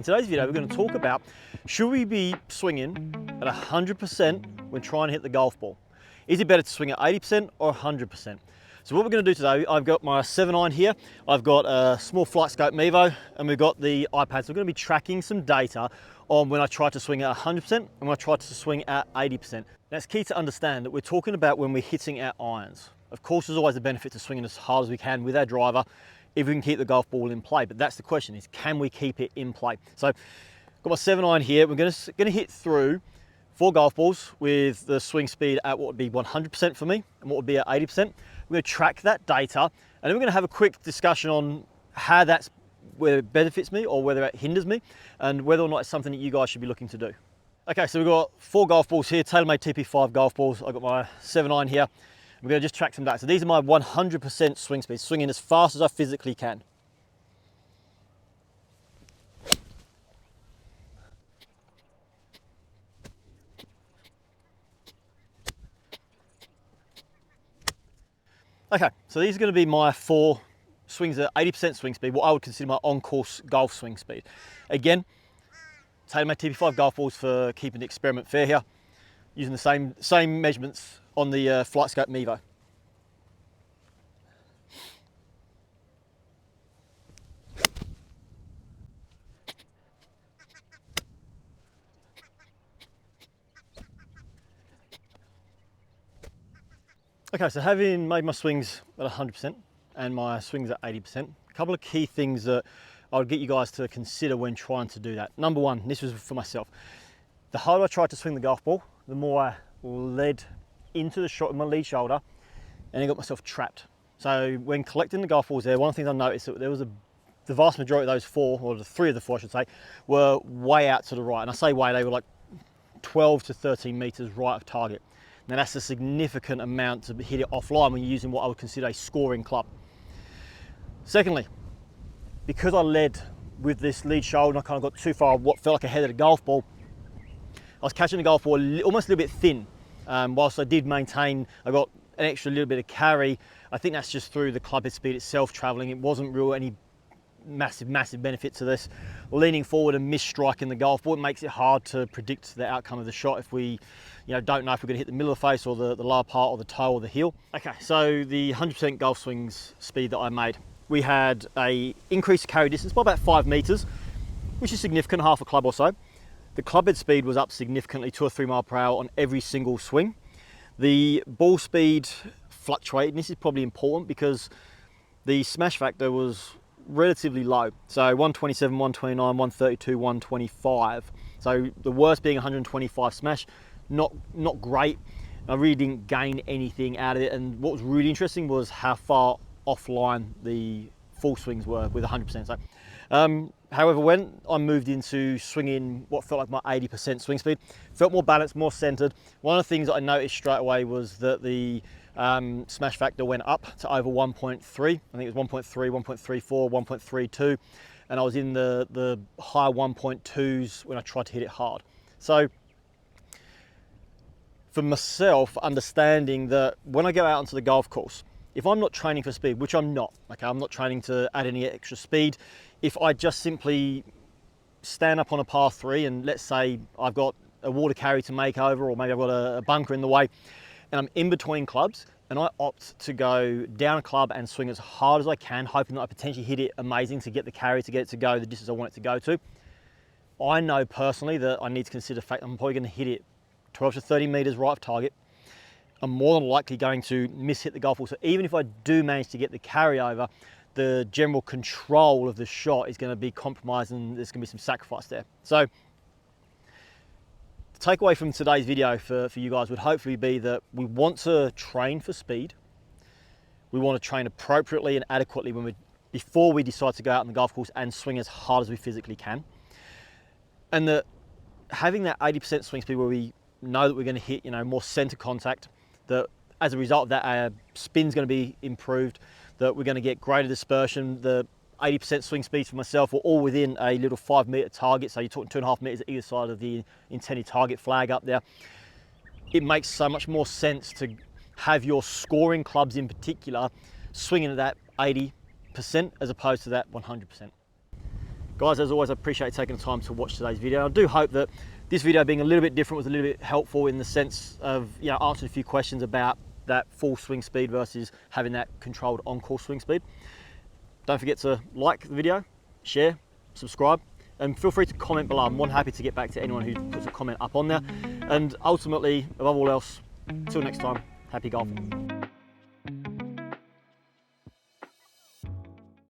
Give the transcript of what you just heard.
today's video, we're going to talk about, should we be swinging at 100% when trying to hit the golf ball? Is it better to swing at 80% or 100%? So what we're going to do today, I've got my 7-iron here, I've got a small flight scope Mevo, and we've got the iPad. So we're going to be tracking some data on when I try to swing at 100% and when I try to swing at 80%. Now it's key to understand that we're talking about when we're hitting our irons. Of course, there's always a benefit to swinging as hard as we can with our driver if we can keep the golf ball in play. But that's the question, is can we keep it in play? So I've got my 7-iron here. We're going to hit through 4 golf balls with the swing speed at what would be 100% for me and what would be at 80%. We're going to track that data, and then we're going to have a quick discussion on how that's, whether it benefits me or whether it hinders me, and whether or not it's something that you guys should be looking to do. Okay, so we've got 4 golf balls here, TaylorMade TP5 golf balls. I've got my 7-iron here. We're going to just track some data. So these are my 100% swing speed, swinging as fast as I physically can. Okay, so these are going to be my 4 swings at 80% swing speed, what I would consider my on-course golf swing speed. Again, TaylorMade TP5 golf balls for keeping the experiment fair here, using the same measurements on the flight scope Mevo. Okay, so having made my swings at 100% and my swings at 80%, a couple of key things that I would get you guys to consider when trying to do that. Number one, this was for myself. The harder I tried to swing the golf ball, the more I led into the shot with my lead shoulder and I got myself trapped. So when collecting the golf balls there, one of the things I noticed that there was the vast majority of those 4, or the 3 of the 4 I should say, were way out to the right. And I say way, they were like 12 to 13 meters right of target. Now that's a significant amount to hit it offline when you're using what I would consider a scoring club. Secondly, because I led with this lead shoulder and I kind of got too far what felt like ahead of the golf ball, I was catching the golf ball almost a little bit thin. Whilst I did maintain, I got an extra little bit of carry. I think that's just through the club head speed itself traveling. It wasn't real any massive benefit to this. Leaning forward and misstriking the golf ball, it makes it hard to predict the outcome of the shot if we don't know if we're going to hit the middle of the face or the lower part or the toe or the heel. Okay, so the 100% golf swings speed that I made, we had a increased carry distance by about 5 meters, which is significant, half a club or so. The club head speed was up significantly, 2 or 3 miles per hour on every single swing. The ball speed fluctuated, and this is probably important because the smash factor was relatively low. So 127, 129, 132, 125. So the worst being 125 smash, not great. I really didn't gain anything out of it. And what was really interesting was how far offline the full swings were with 100%. So, however, when I moved into swinging what felt like my 80% swing speed, felt more balanced, more centered. One of the things that I noticed straight away was that the smash factor went up to over 1.3. I think it was 1.3, 1.34, 1.32, and I was in the high 1.2s when I tried to hit it hard. So for myself, understanding that when I go out onto the golf course, if I'm not training for speed, which I'm not, okay, I'm not training to add any extra speed. If I just simply stand up on a par 3 and let's say I've got a water carry to make over, or maybe I've got a bunker in the way, and I'm in between clubs and I opt to go down a club and swing as hard as I can, hoping that I potentially hit it amazing to get the carry, to get it to go the distance I want it to go to. I know personally that I need to consider the fact that I'm probably going to hit it 12 to 30 meters right of target. I'm more than likely going to miss hit the golf ball. So even if I do manage to get the carry over, the general control of the shot is going to be compromised and there's going to be some sacrifice there. So the takeaway from today's video for you guys would hopefully be that we want to train for speed. We want to train appropriately and adequately before we decide to go out on the golf course and swing as hard as we physically can. And that having that 80% swing speed where we know that we're going to hit, more center contact, that as a result of that, our spin's going to be improved, that we're going to get greater dispersion. The 80% swing speeds for myself were all within a little 5 meter target. So you're talking 2.5 meters at either side of the intended target flag up there. It makes so much more sense to have your scoring clubs in particular swinging at that 80% as opposed to that 100%. Guys, as always, I appreciate you taking the time to watch today's video. I do hope that this video being a little bit different was a little bit helpful in the sense of, you know, answering a few questions about that full swing speed versus having that controlled on-course swing speed. Don't forget to like the video, share, subscribe, and feel free to comment below. I'm more than happy to get back to anyone who puts a comment up on there. And ultimately, above all else, till next time, happy golfing.